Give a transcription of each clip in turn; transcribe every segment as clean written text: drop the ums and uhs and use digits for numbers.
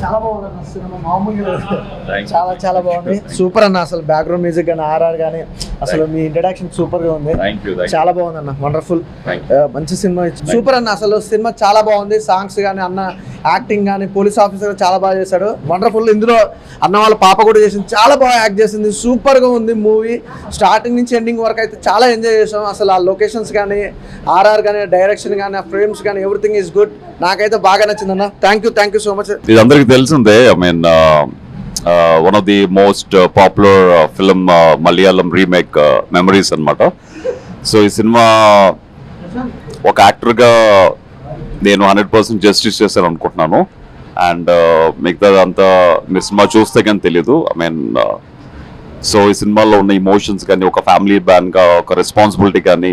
చాలా బాగుంది అన్న సినిమా, మామూలుగా చాలా చాలా బాగుంది. సూపర్ అన్న, అసలు బ్యాక్గ్రౌండ్ మ్యూజిక్ కానీ ఆర్ఆర్ కానీ అసలు మీ ఇంట్రడక్షన్ సూపర్ గా ఉంది. చాలా బాగుంది అన్న, వండర్ఫుల్, మంచి సినిమా, సూపర్ అన్న. అసలు సినిమా చాలా బాగుంది. సాంగ్స్ కానీ అన్న యాక్టింగ్ కానీ పోలీస్ ఆఫీసర్ చాలా బాగా చేశాడు, వండర్ఫుల్. ఇందులో అన్న వాళ్ళ పాప కూడా చేసింది, చాలా బాగా యాక్ట్ చేసింది, సూపర్ గా ఉంది మూవీ. స్టార్టింగ్ నుంచి ఎండింగ్ వరకు అయితే చాలా ఎంజాయ్ చేసాం. అసలు ఆ లొకేషన్స్ కానీ ఆర్ఆర్ కానీ డైరెక్షన్ కానీ ఆ ఫ్రేమ్స్ కానీ ఎవ్రీథింగ్ ఈస్ గుడ్. నాకైతే బాగా నచ్చిందన్న. Thank you so much. ఇది అందరికి తెలిసిందే. I mean one of the most popular film Malayalam remake memories అన్నమాట. సో ఈ సినిమా ఒక యాక్టర్గా నేను 100% జస్టిస్ చేశాను అనుకుంటున్నాను. అండ్ మిగతా అంతా మీరు సినిమా చూస్తే కానీ తెలీదు. ఐ మీన్ సో ఈ సినిమాలో ఉన్న ఇమోషన్స్ కానీ, ఒక ఫ్యామిలీ మ్యాన్గా ఒక రెస్పాన్సిబిలిటీ కానీ,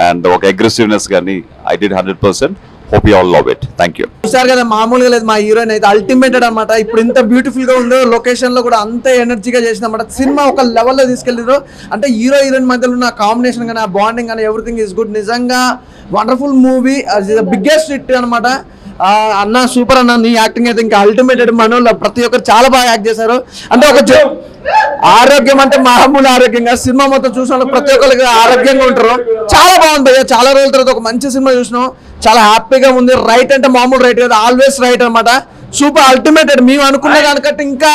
అండ్ ఒక అగ్రెసివ్నెస్ కానీ I did 100%. Hope you all love it. Thank you. చూసారు కదా, మామూలుగా లేదు. మా హీరోయిన్ అయితే అల్టిమేటెడ్ అనమాట. ఇప్పుడు ఇంత బ్యూటిఫుల్ గా ఉందో, లొకేషన్ లో కూడా అంతే ఎనర్జీగా చేసిందన్నమాట. సినిమా ఒక లెవెల్లో తీసుకెళ్ళారు. అంటే హీరో హీరోయిన్ మధ్యలో ఉన్న కాంబినేషన్ కానీ ఆ బాండింగ్ కానీ ఎవ్రీథింగ్ ఈస్ గుడ్. నిజంగా వండర్ఫుల్ మూవీ, బిగ్గెస్ట్ హిట్ అనమాట. అన్న సూపర్ అన్న, నీ యాక్టింగ్ అయితే ఇంకా అల్టిమేటెడ్. మనోళ్ళు ప్రతి ఒక్కరు చాలా బాగా యాక్ట్ చేశారు. అంటే ఒక ఆరోగ్యం అంటే మామూలు ఆరోగ్యంగా సినిమా మొత్తం చూసిన ప్రతి ఒక్కరికి ఆరోగ్యంగా ఉంటారు. చాలా బాగుంది. చాలా రోజుల తర్వాత ఒక మంచి సినిమా చూసినాం, చాలా హ్యాపీగా ఉంది. రైట్ అంటే మామూలు రైట్ కదా, ఆల్వేస్ రైట్ అనమాట. సూపర్ అల్టిమేటెడ్. మేము అనుకున్న దానికంటే ఇంకా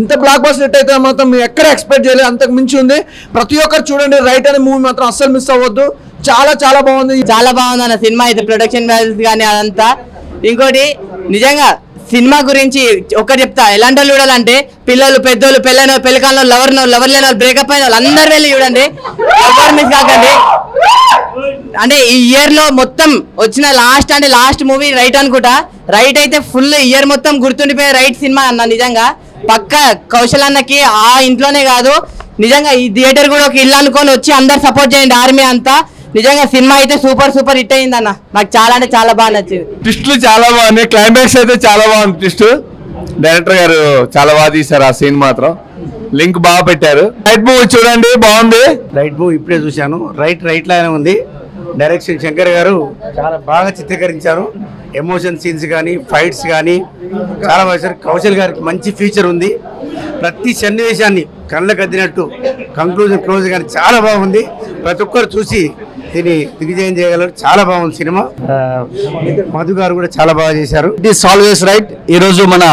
ఇంత బ్లాక్ బస్టర్ హిట్ అయితే మాత్రం మేము ఎక్కడ ఎక్స్పెక్ట్ చేయలేదు, అంతకు మించి ఉంది. ప్రతి ఒక్కరు చూడండి, రైట్ అనే మూవీ మాత్రం అస్సలు మిస్ అవ్వద్దు. చాలా చాలా బాగుంది. చాలా బాగుంది అన్న సినిమా అయితే, ప్రొడక్షన్ వాల్యూస్ కానీ అదంతా. ఇంకోటి నిజంగా సినిమా గురించి ఒకటి చెప్తా, ఎలాంటి వాళ్ళు చూడాలంటే పిల్లలు, పెద్దోళ్ళు, పెళ్ళకాలంలో లవర్ లేని వాళ్ళు, బ్రేకప్ అయిన వాళ్ళు అందరు వెళ్ళి చూడండి, ఎవరు మిస్ కాకండి. అంటే ఈ ఇయర్ లో మొత్తం వచ్చిన లాస్ట్ మూవీ రైట్ అనుకుంటా. రైట్ అయితే ఫుల్ ఇయర్ మొత్తం గుర్తుండిపోయే రైట్ సినిమా అన్న. నిజంగా పక్క కౌశల్ అన్నకి ఆ ఇంట్లోనే కాదు, నిజంగా ఈ థియేటర్ కూడా ఒక ఇల్లు అనుకొని వచ్చి అందరు సపోర్ట్ చేయండి, ఆర్మీ అంతా. నిజంగా సినిమా అయితే సూపర్ హిట్ అయింది అన్న. నాకు చాలా అంటే చాలా బాగా నచ్చింది. ట్విస్ట్లు చాలా బాగున్నాయి, క్లైమాక్స్ అయితే చాలా బాగుంది. ట్విస్ట్ డైరెక్టర్ గారు చాలా బాగా తీశారు. ఆ సీన్ మాత్రం లింక్ బాగా పెట్టారు. రైట్ మూవీ చూడండి, బాగుంది. రైట్ మూవీ ఇప్పుడే చూశాను. రైట్ లానే ఉంది. డైరెక్షన్ శంకర్ గారు చాలా బాగా చిత్రీకరించారు. ఎమోషన్ సీన్స్ కానీ ఫైట్స్ కానీ చాలా బాగా. కౌశల్ గారికి మంచి ఫ్యూచర్ ఉంది. ప్రతి సన్నివేశాన్ని కళ్ళకు అద్దినట్టు కంక్లూజన్ క్లోజ్ కానీ చాలా బాగుంది. ప్రతి ఒక్కరు చూసి దీన్ని దిగ్విజయం చేయగలరు. చాలా బాగుంది సినిమా. మధు గారు కూడా చాలా బాగా చేశారు. It is always right. ఈరోజు మన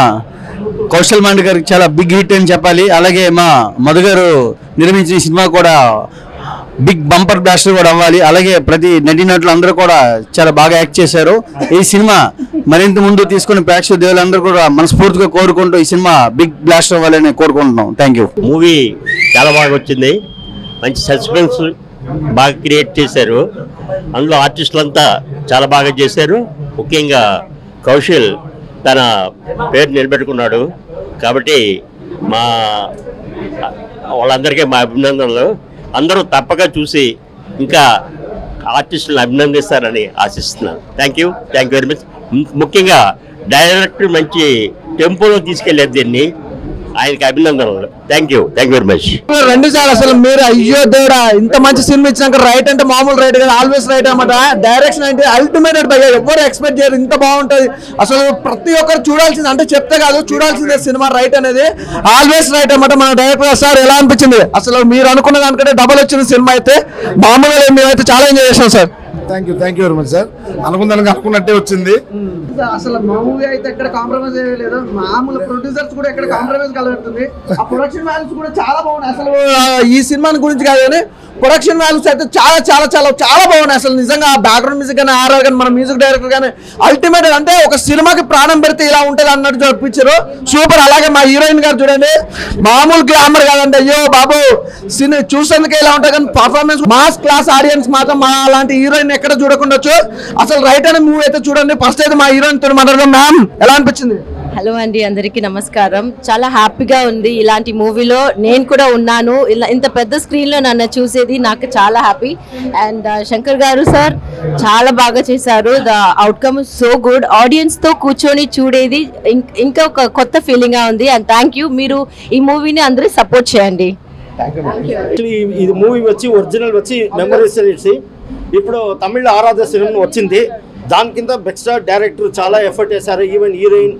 కౌశల్ మండ్ గారికి చాలా బిగ్ హిట్ అని చెప్పాలి. అలాగే మా మధు గారు నిర్మించిన సినిమా కూడా బిగ్ బంపర్ బ్లాస్టర్ కూడా అవ్వాలి. అలాగే ప్రతి నటీనటులు అందరూ కూడా చాలా బాగా యాక్ట్ చేశారు. ఈ సినిమా మరింత ముందు తీసుకుని ప్రేక్షక దేవులందరూ కూడా మనస్ఫూర్తిగా కోరుకుంటూ ఈ సినిమా బిగ్ బ్లాస్టర్ అవ్వాలని కోరుకుంటున్నాం. Thank you. మూవీ చాలా బాగా వచ్చింది. మంచి సస్పెన్స్ బాగా క్రియేట్ చేశారు. అందులో ఆర్టిస్టులంతా చాలా బాగా చేశారు. ముఖ్యంగా కౌశల్ తన పేరు నిలబెట్టుకున్నాడు కాబట్టి వాళ్ళందరికీ మా అభినందనలు. అందరూ తప్పక చూసి ఇంకా ఆర్టిస్టులను అభినందిస్తారని ఆశిస్తున్నాను. Thank you very much. ముఖ్యంగా డైరెక్టర్ మంచి టెంపోలో తీసుకెళ్లారు దీన్ని, ఆయనకి అభినందనలు. Thank you very much. రెండు సార్లు అసలు మీరు అయ్యో దేవుడా ఇంత మంచి సినిమా ఇచ్చినాక రైట్ అంటే మామూలు రైట్ కదా, ఆల్వేస్ రైట్ అనమాట. డైరెక్షన్ అంటే అల్టిమేటెడ్ భయ్యా, ఎవరు ఎక్స్పెక్ట్ చేయరు ఇంత బాగుంటది. అసలు ప్రతి ఒక్కరు చూడాల్సింది, అంటే చెప్తే కాదు చూడాల్సిందే సినిమా రైట్ అనేది. ఆల్వేస్ రైట్ అనమాట. మన డైరెక్టర్ సార్ ఎలా అనిపించింది? అసలు మీరు అనుకున్న దానికంటే డబల్ వచ్చిన సినిమా అయితే మామూలుగా మేమైతే చాలా ఎంజాయ్ చేసాం sir. Thank you very much sir. అనుకున్నట్టే వచ్చింది. అసలు మా మూవీ అయితే ఎక్కడ కాంప్రమైజ్ అయ్యలేదు. మామూలు ప్రొడ్యూసర్స్ కూడా ఎక్కడ కాంప్రమైజ్ కలగడుతుంది. ఆ ప్రొడక్షన్ వాల్యూస్ కూడా చాలా బాగున్నాయి. అసలు ఈ సినిమా గురించి కాదు కానీ ప్రొడక్షన్ వాల్యూస్ అయితే చాలా చాలా చాలా చాలా బాగున్నాయి. అసలు నిజంగా బ్యాక్గ్రౌండ్ మ్యూజిక్ కానీ ఆర్ఆర్ కానీ మన మ్యూజిక్ డైరెక్టర్ కానీ అల్టిమేట్. అంటే ఒక సినిమాకి ప్రాణం పెడితే ఇలా ఉంటుంది అన్నట్టు చూపించారు. సూపర్. అలాగే మా హీరోయిన్ గారు చూడండి, మామూలు గ్లామర్ కాదండి. అయ్యో బాబు సినిమా చూసేందుకే ఇలా ఉంటుంది కానీ పర్ఫార్మెన్స్ మాస్ క్లాస్ ఆడియన్స్ మాత్రం మా అలాంటి హీరోయిన్ ఎక్కడ చూడకుండొచ్చు. అసలు రైట్ అనే మూవీ అయితే చూడండి. ఫస్ట్ అయితే మా హీరోయిన్ తో మాట్లాడదాం. మ్యామ్ ఎలా అనిపించింది? హలో అండి, అందరికీ నమస్కారం. చాలా హ్యాపీగా ఉంది. ఇలాంటి మూవీలో నేను కూడా ఉన్నాను. ఇంత పెద్ద స్క్రీన్లో నన్ను చూసేది నాకు చాలా హ్యాపీ. అండ్ శంకర్ గారు సార్ చాలా బాగా చేశారు. The outcome so good. ఆడియన్స్తో కూర్చొని చూడేది ఇంకా ఒక కొత్త ఫీలింగ్గా ఉంది. And thank you. మీరు ఈ మూవీని అందరూ సపోర్ట్ చేయండి. ఇది మూవీ వచ్చి ఒరిజినల్ వచ్చి మెమరీస్. ఇప్పుడు తమిళ ఆరాధ సినిమా వచ్చింది. దాని కింద బెస్ట్ డైరెక్టర్ చాలా ఎఫర్ట్ చేశారు. ఈవెన్ హీరోయిన్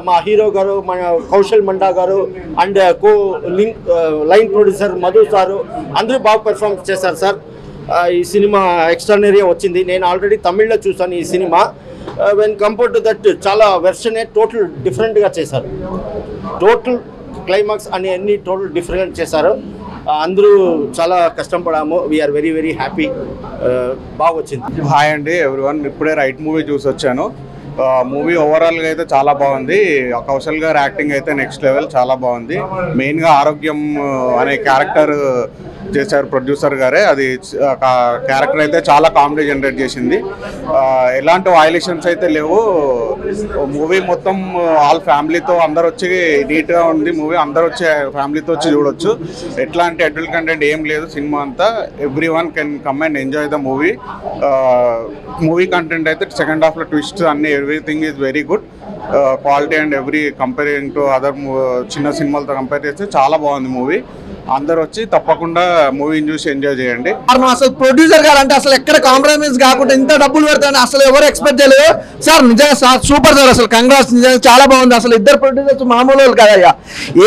మా హీరో గారు, మన కౌశల్ మండా గారు and co line producer Madhu sir అందరూ బాగా పెర్ఫార్మ్ చేశారు సార్. ఈ సినిమా ఎక్స్ట్రానరీగా వచ్చింది. నేను ఆల్రెడీ తమిళ్లో చూసాను ఈ cinema. When compare to that చాలా వెర్షనే టోటల్ డిఫరెంట్గా చేశారు. టోటల్ క్లైమాక్స్ అన్ని టోటల్ డిఫరెంట్ చేశారు. అందరూ చాలా కష్టపడాము. We're very very happy. బాగా వచ్చింది. హాయ్ అండి ఎవ్రీవన్. ఇప్పుడే రైట్ మూవీ చూసి వచ్చాను. మూవీ ఓవరాల్గా అయితే చాలా బాగుంది. కౌశల్ గారు యాక్టింగ్ అయితే నెక్స్ట్ లెవెల్, చాలా బాగుంది. మెయిన్గా ఆరోగ్యం అనే క్యారెక్టర్ చేశారు ప్రొడ్యూసర్ గారే. అది క్యారెక్టర్ అయితే చాలా కామెడీ జనరేట్ చేసింది. ఎలాంటి వైలేషన్స్ అయితే లేవు. మూవీ మొత్తం ఆల్ ఫ్యామిలీతో అందరు వచ్చి నీట్గా ఉంది మూవీ. అందరు వచ్చి ఫ్యామిలీతో వచ్చి చూడొచ్చు. ఎట్లాంటి అడల్ట్ కంటెంట్ ఏం లేదు. సినిమా అంతా every one can come and enjoy the movie. Movie content అయితే సెకండ్ హాఫ్లో ట్విస్ట్ అన్ని everything is very good. Quality and every comparing to other చిన్న సినిమాలతో కంపేర్ చేస్తే చాలా బాగుంది మూవీ. అందరు వచ్చి తప్పకుండా మూవీని చూసి ఎంజాయ్ చేయండి. అసలు ప్రొడ్యూసర్ గారు అంటే అసలు ఎక్కడ కాంప్రమైజ్ కాకుండా ఇంత డబ్బులు పెడతాను అసలు ఎవరు ఎక్స్పెక్ట్ చేయలేదు సార్. నిజంగా సార్ సూపర్ సార్. అసలు కంగ్రాట్స్, నిజంగా చాలా బాగుంది. అసలు ఇద్దరు ప్రొడ్యూసర్స్ మామూలు వాళ్ళు కదయ్యా.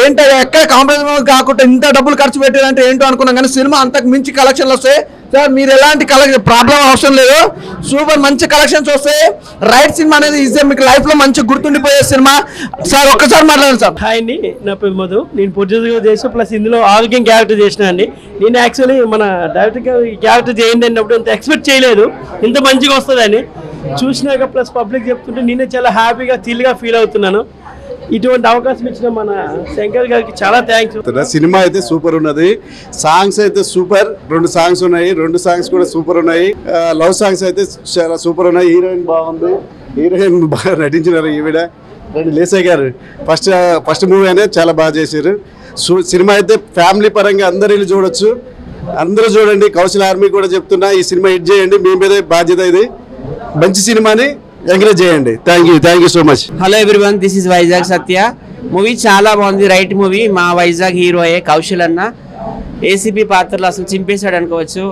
ఏంటయ్యా ఎక్కడ కాంప్రమైజ్ కాకుండా ఇంత డబ్బులు ఖర్చు పెట్టారంటే ఏంటో అనుకున్నాం, కానీ సినిమా అంతకు మించి కలెక్షన్లు వస్తాయి సార్. మీరు ఎలాంటి ప్రాబ్లం అవసరం లేదు. సూపర్ మంచి కలెక్షన్స్ వస్తాయి. రైట్ సినిమా అనేది ఈజీ, మీకు లైఫ్ లో మంచి గుర్తుండిపోయే సినిమా సార్. ఒక్కసారి మాట్లాడండి సార్. హాయ్ అండి, నా పేరు మధు. నేను ప్రొడ్యూసర్గా చేసి ప్లస్ ఇందులో ఆరోగ్యం క్యారెక్టర్ చేసిన అండి. నేను యాక్చువల్లీ మన డైరెక్టర్గా ఈ క్యారెక్టర్ చేయండి అన్నప్పుడు ఇంత ఎక్స్పెక్ట్ చేయలేదు ఇంత మంచిగా వస్తుందని. చూసినాక ప్లస్ పబ్లిక్ చెప్తుంటే నేనే చాలా హ్యాపీగా థ్రిల్గా ఫీల్ అవుతున్నాను. ఇటువంటి అవకాశం ఇచ్చిన మన శంకర్ గారికి చాలా థ్యాంక్స్. సినిమా అయితే సూపర్ ఉన్నది. సాంగ్స్ అయితే సూపర్. 2 సాంగ్స్ ఉన్నాయి. 2 సాంగ్స్ కూడా సూపర్ ఉన్నాయి. లవ్ సాంగ్స్ అయితే చాలా సూపర్ ఉన్నాయి. హీరోయిన్ బాగుంది. హీరోయిన్ బాగా నటించినారు. ఈవిడ లేసే గారు ఫస్ట్ మూవీ అనేది చాలా బాగా చేశారు. సినిమా అయితే ఫ్యామిలీ పరంగా అందరు వెళ్ళి చూడొచ్చు. అందరూ చూడండి. కౌశల్ ఆర్మీ కూడా చెప్తున్నా, ఈ సినిమా హిట్ చేయండి. మీ మీద బాధ్యత ఇది. మంచి సినిమాని ఎంకరేజ్ చేయండి. Thank you so much. Hello everyone, this is Vizag Satya. Movie చాలా బాగుంది. Right movie. మా వైజాగ్ హీరోయే కౌశల్ అన్న. ఏసీపీ పాత్రలో అసలు చింపేశాడు అనుకోవచ్చు.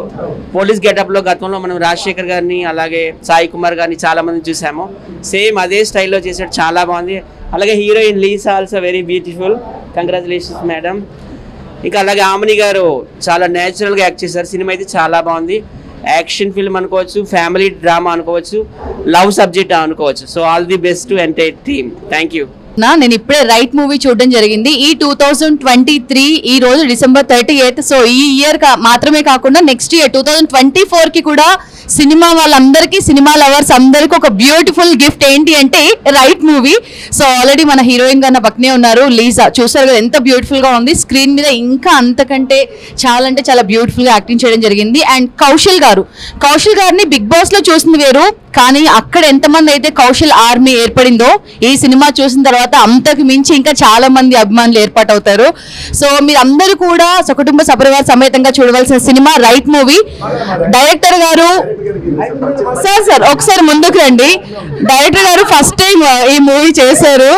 పోలీస్ గెటప్లో గతంలో మనం రాజశేఖర్ గారిని అలాగే సాయి కుమార్ గారిని చాలా మంది చూసాము. సేమ్ అదే స్టైల్లో చేశాడు. చాలా బాగుంది. అలాగే heroine Lisa also very beautiful. Congratulations madam. ఇంకా అలాగే ఆమని గారు చాలా న్యాచురల్గా యాక్ట్ చేశారు. సినిమా అయితే చాలా బాగుంది. యాక్షన్ ఫిల్మ్ అనుకోవచ్చు, ఫ్యామిలీ డ్రామా అనుకోవచ్చు, లవ్ సబ్జెక్ట్ అనుకోవచ్చు. So all the best to entire team. Thank you. నేను ఇప్పుడే రైట్ మూవీ చూడడం జరిగింది. ఈ 2023 ఈ రోజు December 38. సో ఈ ఇయర్ మాత్రమే కాకుండా నెక్స్ట్ ఇయర్ 2024 కి కూడా సినిమా వాళ్ళందరికీ, సినిమా లవర్స్ అందరికీ ఒక బ్యూటిఫుల్ గిఫ్ట్ ఏంటి అంటే రైట్ మూవీ. సో ఆల్రెడీ మన హీరోయిన్ గా పక్కనే ఉన్నారు లీజా. చూసారు కదా ఎంత బ్యూటిఫుల్ గా ఉంది. స్క్రీన్ మీద ఇంకా అంతకంటే చాలా అంటే చాలా బ్యూటిఫుల్ గా యాక్టింగ్ చేయడం జరిగింది. అండ్ కౌశల్ గారిని బిగ్ బాస్ లో చూసింది వేరు, కానీ అక్కడ ఎంతమంది అయితే కౌశల్ ఆర్మీ ఏర్పడిందో ఈ సినిమా చూసిన తర్వాత అంతకు మించి ఇంకా చాలా మంది అభిమానులు ఏర్పాటవుతారు. సో మీరందరూ కూడా సకుటుంబ సపరివార సమేతంగా చూడవలసిన సినిమా రైట్ మూవీ. డైరెక్టర్ గారు సార్ ఒకసారి ముందుకు రండి. డైరెక్టర్ గారు ఫస్ట్ టైం ఈ మూవీ చేశారు.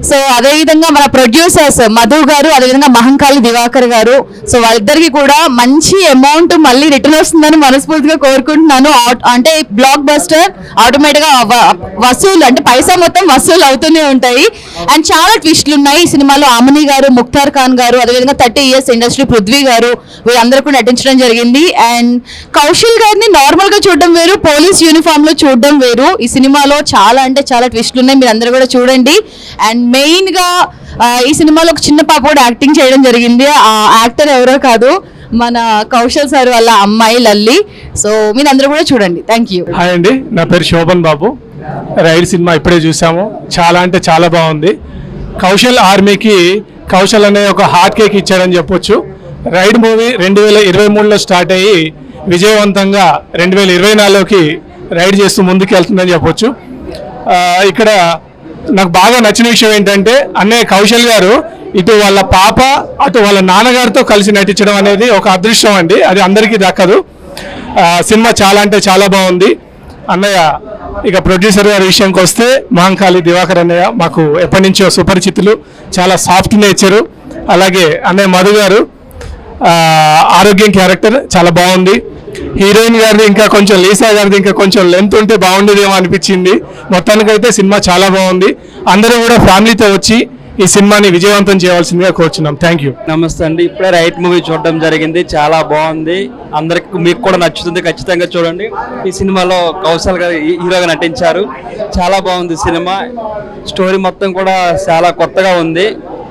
సో అదేవిధంగా మన ప్రొడ్యూసర్స్ మధు గారు, అదేవిధంగా మహంకాళి దివాకర్ గారు. సో వాళ్ళిద్దరికి కూడా మంచి అమౌంట్ మళ్ళీ రిటర్న్ వస్తుందని మనస్ఫూర్తిగా కోరుకుంటున్నాను. అంటే బ్లాక్ బస్టర్ ఆటోమేటిక్ గా వసూలు అంటే పైసా మొత్తం వసూలు అవుతూనే ఉంటాయి. అండ్ చాలా ట్విస్ట్లు ఉన్నాయి ఈ సినిమాలో. ఆమని గారు, ముఖ్తార్ ఖాన్ గారు, అదేవిధంగా 30 years ఇండస్ట్రీ పృథ్వీ గారు, వీళ్ళందరూ కూడా నటించడం జరిగింది. అండ్ కౌశల్ గారిని నార్మల్ గా చూడడం వేరు, పోలీస్ యూనిఫామ్ లో చూడడం వేరు. ఈ సినిమాలో చాలా అంటే చాలా ట్విస్ట్లు ఉన్నాయి. మీరు అందరూ కూడా చూడండి. అండ్ మెయిన్ గా ఈ సినిమాలో ఒక చిన్న పాప కూడా యాక్టింగ్ చేయడం జరిగింది. ఆ యాక్టర్ ఎవరో కాదు, మన కౌశల్ సార్ వాళ్ళ అమ్మాయి లల్లి. సో మీరందరూ కూడా చూడండి. Thank you. హాయ్ అండి, నా పేరు శోభన్ బాబు. రైడ్ సినిమా ఇప్పుడే చూసాము. చాలా అంటే చాలా బాగుంది. కౌశల్ ఆర్మీకి కౌశల్ అనే ఒక హార్ట్ కేక్ ఇచ్చాడని చెప్పొచ్చు. రైడ్ మూవీ 2023లో స్టార్ట్ అయ్యి విజయవంతంగా 2024లోకి రైడ్ చేస్తూ ముందుకు వెళ్తుందని చెప్పొచ్చు. ఇక్కడ నాకు బాగా నచ్చిన విషయం ఏంటంటే అన్నయ్య కౌశల్ గారు ఇటు వాళ్ళ పాప అటు వాళ్ళ నాన్నగారితో కలిసి నటించడం అనేది ఒక అదృష్టం అండి. అది అందరికీ దక్కదు. సినిమా చాలా అంటే చాలా బాగుంది. అన్నయ్య ఇక ప్రొడ్యూసర్ గారి విషయానికి వస్తే మహంకాళి దివాకర్ అన్నయ్య మాకు ఎప్పటి నుంచో సుపరిచితులు, చాలా సాఫ్ట్ నేచరు. అలాగే అన్నయ్య మధు గారు ఆరోగ్యం క్యారెక్టర్ చాలా బాగుంది. హీరోయిన్ గారిది ఇంకా కొంచెం లీసా గారిది ఇంకా కొంచెం లెంత్ ఉంటే బాగుండేదేమో అనిపించింది. మొత్తానికైతే సినిమా చాలా బాగుంది. అందరూ కూడా ఫ్యామిలీతో వచ్చి ఈ సినిమాని విజయవంతం చేయవలసిందిగా కోరుచున్నాం. Thank you. నమస్తే అండి. ఇప్పుడే రైట్ మూవీ చూడడం జరిగింది. చాలా బాగుంది. అందరికి మీకు కూడా నచ్చుతుంది, ఖచ్చితంగా చూడండి. ఈ సినిమాలో కౌశల్ గారు హీరోగా నటించారు. చాలా బాగుంది సినిమా. స్టోరీ మొత్తం కూడా చాలా కొత్తగా ఉంది.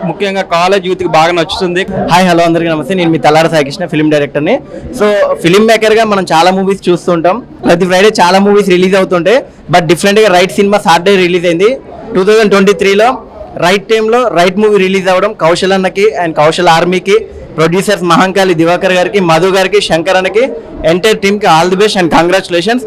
ముఖ్యంగా కాలేజ్ యూత్కి బాగా నచ్చుతుంది. హాయ్ హలో అందరికీ నమస్తే. నేను మీ తల్లాడ సాయికృష్ణ, ఫిల్మ్ డైరెక్టర్ని. సో ఫిల్మ్ మేకర్గా మనం చాలా మూవీస్ చూస్తుంటాం. ప్రతి ఫ్రైడే చాలా మూవీస్ రిలీజ్ అవుతుంటాయి. బట్ డిఫరెంట్గా రైట్ సినిమా సాటర్డే రిలీజ్ అయింది 2023లో. రైట్ టైంలో రైట్ మూవీ రిలీజ్ అవ్వడం కౌశల్ అన్నకి అండ్ కౌశల్ ఆర్మీకి, ప్రొడ్యూసర్స్ మహంకాళి దివాకర్ గారికి, మధు గారికి, శంకర్ అన్నకి, ఎంటైర్ టీమ్కి all the best and congratulations.